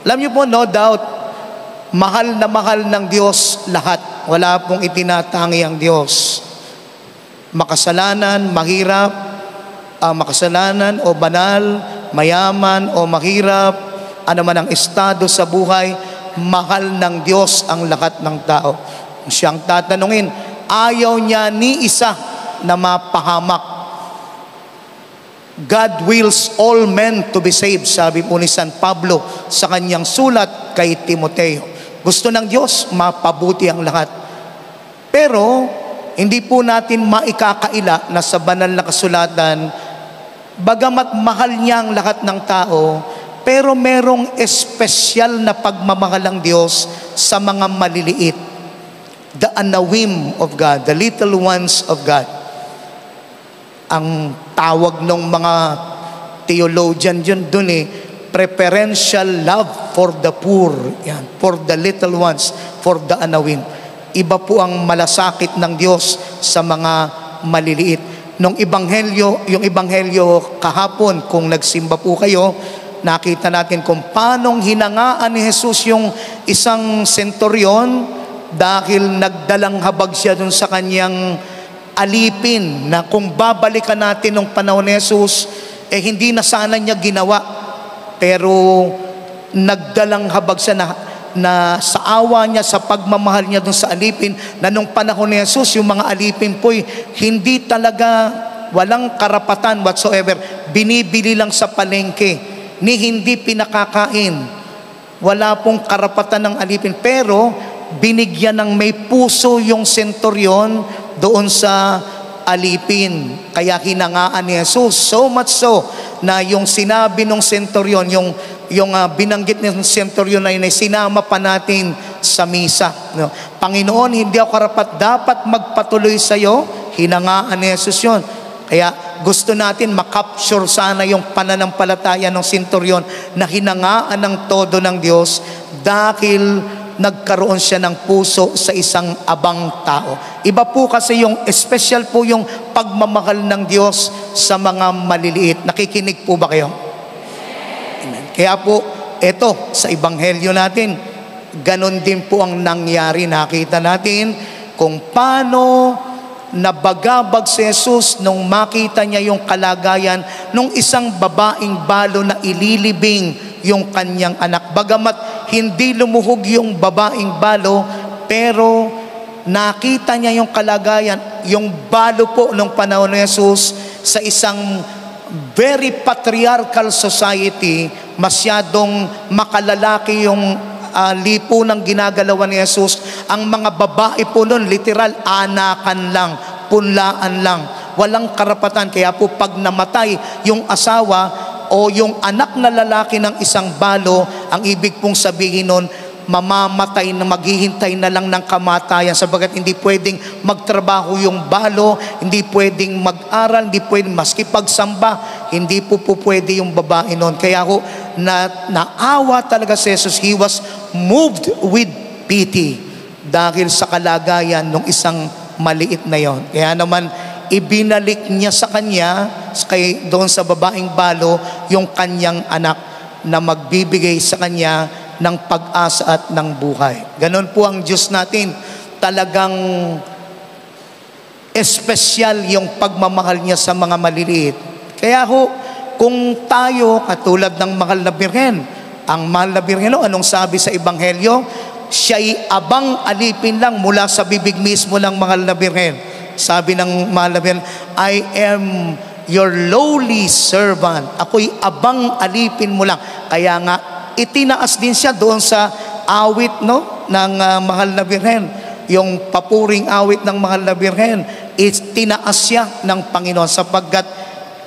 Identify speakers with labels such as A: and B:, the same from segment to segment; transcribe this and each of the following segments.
A: Alam niyo po, no doubt, mahal na mahal ng Diyos lahat. Wala pong itinatangi ang Diyos. Makasalanan, mahirap, makasalanan o banal, mayaman o mahirap, ano man ang estado sa buhay, mahal ng Diyos ang lahat ng tao. Siyang tatanungin, ayaw niya ni isa na mapahamak. God wills all men to be saved, sabi po ni San Pablo sa kanyang sulat kay Timoteo. Gusto ng Diyos mapabuti ang lahat. Pero hindi po natin maikakaila na sa banal na kasulatan, bagamat mahal niya ang lahat ng tao, pero merong espesyal na pagmamahal ng Diyos sa mga maliliit. The anawim of God, the little ones of God. Ang tawag ng mga theologian dun preferential love for the poor, yan, for the little ones, for the anawim. Iba po ang malasakit ng Diyos sa mga maliliit. Yung ebanghelyo kahapon, kung nagsimba po kayo, nakita natin kung paanong hinangaan ni Jesus yung isang senturyon dahil nagdalang habag siya dun sa kanyang alipin, na kung babalikan natin nung panahon ni Jesus, hindi na sana niya ginawa. Pero nagdalang habag siya na sa awa niya, sa pagmamahal niya dun sa alipin, na nung panahon ni Jesus, yung mga alipin po'y hindi talaga, walang karapatan whatsoever. Binibili lang sa palengke, ni hindi pinakakain. Wala pong karapatan ng alipin. Pero binigyan ng may puso yung senturyon doon sa alipin. Kaya hinangaan ni Jesus. So much so na yung sinabi ng senturyon, yung binanggit ng senturyon na yun ay sinama pa natin sa misa. No? Panginoon, hindi ako karapat, dapat magpatuloy sa iyo. Hinangaan ni Jesus yun. Kaya gusto natin makapture sana yung pananampalataya ng senturyon na hinangaan ng todo ng Diyos dahil nagkaroon siya ng puso sa isang abang tao. Iba po kasi yung special po yung pagmamahal ng Diyos sa mga maliliit. Nakikinig po ba kayo? Amen. Kaya po, eto, sa ebanghelyo natin, ganon din po ang nangyari. Nakita natin kung paano nabagabag si Jesus nung makita niya yung kalagayan nung isang babaeng balo na ililibing yung kanyang anak. Bagamat hindi lumuhog yung babaeng balo, pero nakita niya yung kalagayan, yung balo po nung panahon ni Jesus sa isang very patriarchal society, masyadong makalalaki yung lipo ng ginagalawan ni Jesus. Ang mga babae po nun, literal, anakan lang, punlaan lang, walang karapatan. Kaya po pag namatay yung asawa o yung anak na lalaki ng isang balo, ang ibig pong sabihin nun, mamamatay na, maghihintay na lang ng kamatayan, sabagat hindi pwedeng magtrabaho yung balo, hindi pwedeng mag-aral, hindi pwedeng maski pagsamba, hindi po pwede yung babae nun. Kaya ho, naawa talaga si Jesus. He was moved with pity dahil sa kalagayan ng isang maliit na yon. Kaya naman ibinalik niya sa kanya, doon sa babaeng balo, yung kanyang anak na magbibigay sa kanya ng pag-asa at ng buhay. Ganon po ang Diyos natin. Talagang espesyal yung pagmamahal niya sa mga maliliit. Kaya ho, kung tayo, katulad ng mahal na birhen, ang mahal na birhen, anong sabi sa ebanghelyo? Siya'y abang alipin lang mula sa bibig mismo ng mahal na birhen. Sabi ng mahal na birhen, I am your lowly servant. Ako'y abang alipin mo lang. Kaya nga, itinaas din siya doon sa awit ng mahal na birhen. Yung papuring awit ng mahal na birhen, itinaas siya ng Panginoon sapagkat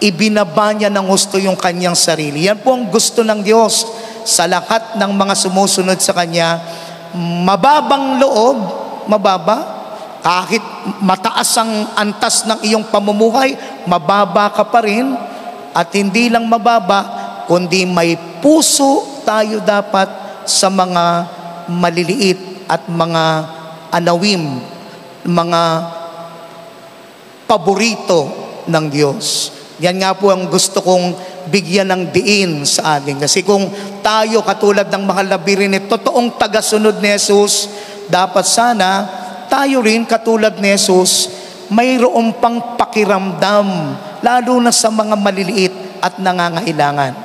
A: ibinaba niya ng gusto yung kanyang sarili. Yan po ang gusto ng Diyos sa lahat ng mga sumusunod sa Kanya. Mababang loob, mababa. Kahit mataas ang antas ng iyong pamumuhay, mababa ka pa rin. At hindi lang mababa, kundi may puso tayo dapat sa mga maliliit at mga anawim, mga paborito ng Diyos. Yan nga po ang gusto kong bigyan ng diin sa atin. Kasi kung tayo katulad ng mahal na Birinit, totoong tagasunod ni Jesus, dapat sana tayo rin katulad ni Jesus, mayroon pang pakiramdam, lalo na sa mga maliliit at nangangailangan.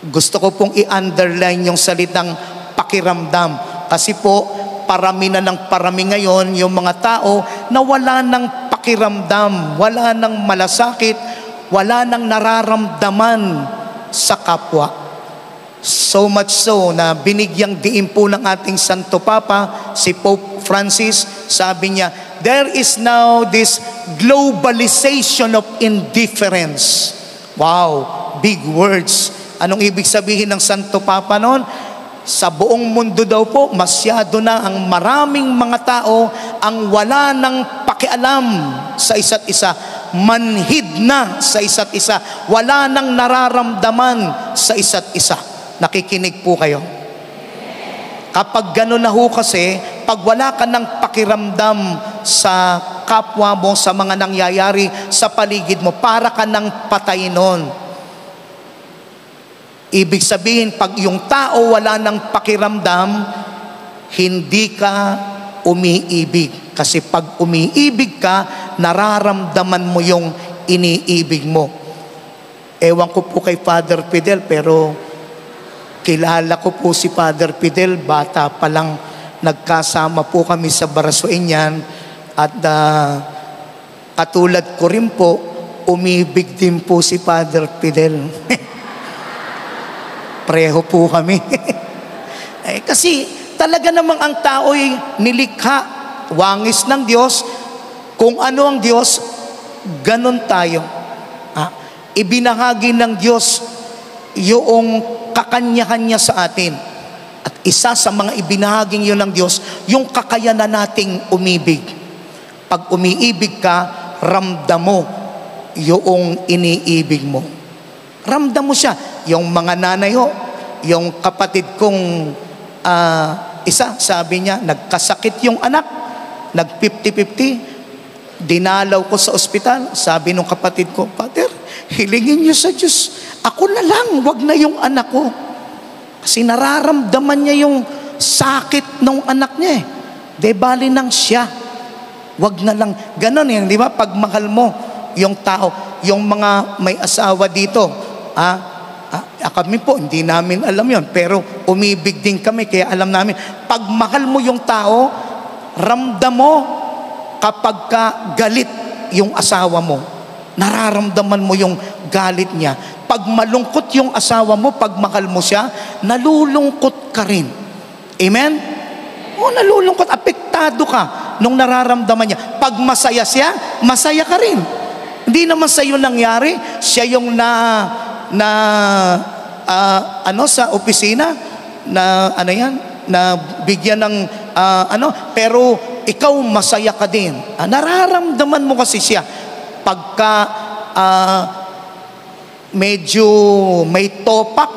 A: Gusto ko pong i-underline yung salitang pakiramdam. Kasi po, parami na ng parami ngayon yung mga tao na wala ng pakiramdam, wala ng malasakit, wala ng nararamdaman sa kapwa. So much so na binigyang diin po ng ating Santo Papa, si Pope Francis, sabi niya, there is now this globalization of indifference. Wow, big words. Anong ibig sabihin ng Santo Papa noon? Sa buong mundo daw po, masyado na ang maraming mga tao ang wala ng pakialam sa isa't isa, manhid na sa isa't isa, wala nang nararamdaman sa isa't isa. Nakikinig po kayo? Kapag gano'n na ho kasi, pag wala ka ng pakiramdam sa kapwa mo, sa mga nangyayari sa paligid mo, para ka ng patay nun. Ibig sabihin, pag yung tao wala ng pakiramdam, hindi ka umiibig. Kasi pag umiibig ka, nararamdaman mo yung iniibig mo. Ewan ko po kay Father Fidel, pero kilala ko po si Father Fidel. Bata pa lang, nagkasama po kami sa Barasuin yan. At katulad ko rin po, umibig din po si Father Fidel. Pareho po kami. Kasi talaga namang ang tao'y nilikha, wangis ng Diyos. Kung ano ang Diyos, ganun tayo. Ibinahagi ng Diyos yung kakanya-kanya sa atin. At isa sa mga ibinahaging yun ng Diyos, yung kakayanan nating umibig. Pag umiibig ka, ramdam mo yung iniibig mo. Ramdam mo siya. Yung mga nanay ho, yung kapatid kong isa, sabi niya, nagkasakit yung anak, nag-50-50, dinalaw ko sa ospital. Sabi nung kapatid ko, Father, hilingin niyo sa Diyos, ako na lang, wag na yung anak ko. Kasi nararamdaman niya yung sakit ng anak niya eh. De bali nang siya. Wag na lang. Ganon yan, di ba? Pag mahal mo yung tao, yung mga may asawa dito, kami po, hindi namin alam yon, pero umibig din kami, kaya alam namin. Pag mahal mo yung tao, ramdam mo kapag ka galit yung asawa mo. Nararamdaman mo yung galit niya. Pag malungkot yung asawa mo, pag mahal mo siya, nalulungkot ka rin. Amen? O, nalulungkot, apektado ka nung nararamdaman niya. Pag masaya siya, masaya ka rin. Hindi naman sa'yo nangyari, siya yung sa opisina na bigyan ng pero ikaw masaya ka din. Nararamdaman mo kasi siya pagka medyo may topak,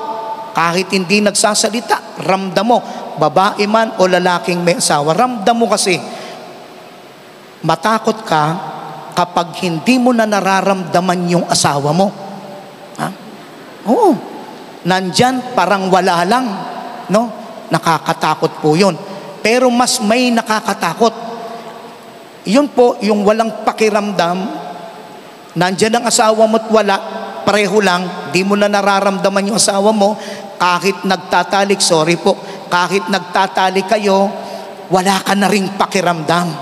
A: kahit hindi nagsasalita, ramdam mo, babae man o lalaking may asawa, ramdam mo kasi. Matakot ka kapag hindi mo na nararamdaman yung asawa mo. Oo. Nandyan, parang wala lang. No? Nakakatakot po yun. Pero mas may nakakatakot. Yun po, yung walang pakiramdam, nandyan ang asawa mo at wala, pareho lang, di mo na nararamdaman yung asawa mo, kahit nagtatalik, sorry po, kahit nagtatalik kayo, wala ka na ring pakiramdam.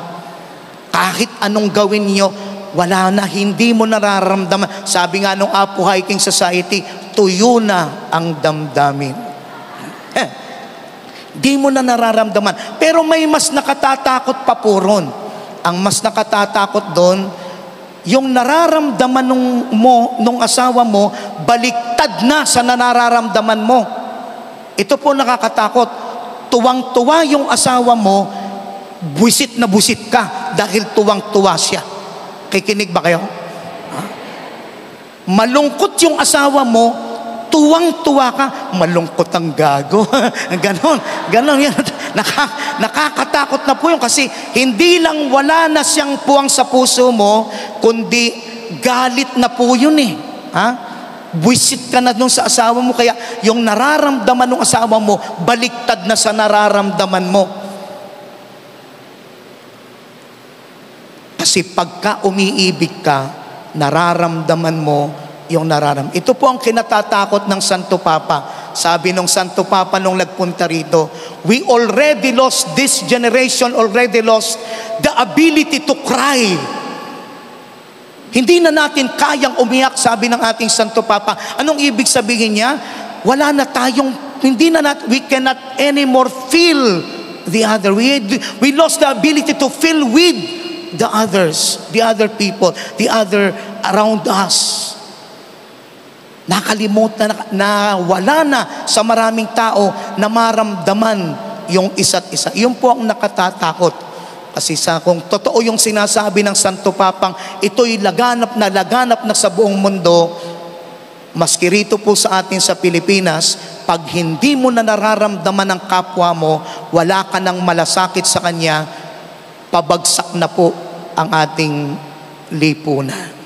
A: Kahit anong gawin nyo, wala na, hindi mo nararamdaman. Sabi nga nung Apo Hiking Society, tuyo na ang damdamin. Di mo na nararamdaman. Pero may mas nakatatakot pa po ron. Ang mas nakatatakot doon, yung nararamdaman nung asawa mo, baliktad na sa nararamdaman mo. Ito po nakakatakot. Tuwang-tuwa yung asawa mo, buwisit na buwisit ka dahil tuwang-tuwa siya. Kikinig ba kayo? Malungkot yung asawa mo, tuwang-tuwa ka, malungkot ang gago. Ganon yan. Nakakatakot na po yun kasi hindi lang wala na siyang puwang sa puso mo, kundi galit na po yun eh. Ha? Buwisit ka na dun sa asawa mo, kaya yung nararamdaman ng asawa mo, baliktad na sa nararamdaman mo. Kasi pagka umiibig ka, nararamdaman mo yung nararamdaman. Ito po ang kinatatakot ng Santo Papa. Sabi ng Santo Papa nung nagpunta rito, we already lost, this generation already lost the ability to cry. Hindi na natin kayang umiyak, sabi ng ating Santo Papa. Anong ibig sabihin niya? Wala na tayong, we cannot anymore feel the other. We lost the ability to feel with the others, the other people, the other around us. Nakalimutan na wala na sa maraming tao na maramdaman yung isa't isa. Yun po ang nakatatakot. Kasi kung totoo yung sinasabi ng Santo Papang, ito'y laganap na sa buong mundo, maski rito po sa atin sa Pilipinas, pag hindi mo na nararamdaman ang kapwa mo, wala ka ng malasakit sa kanya, pabagsak na po ang ating lipunan.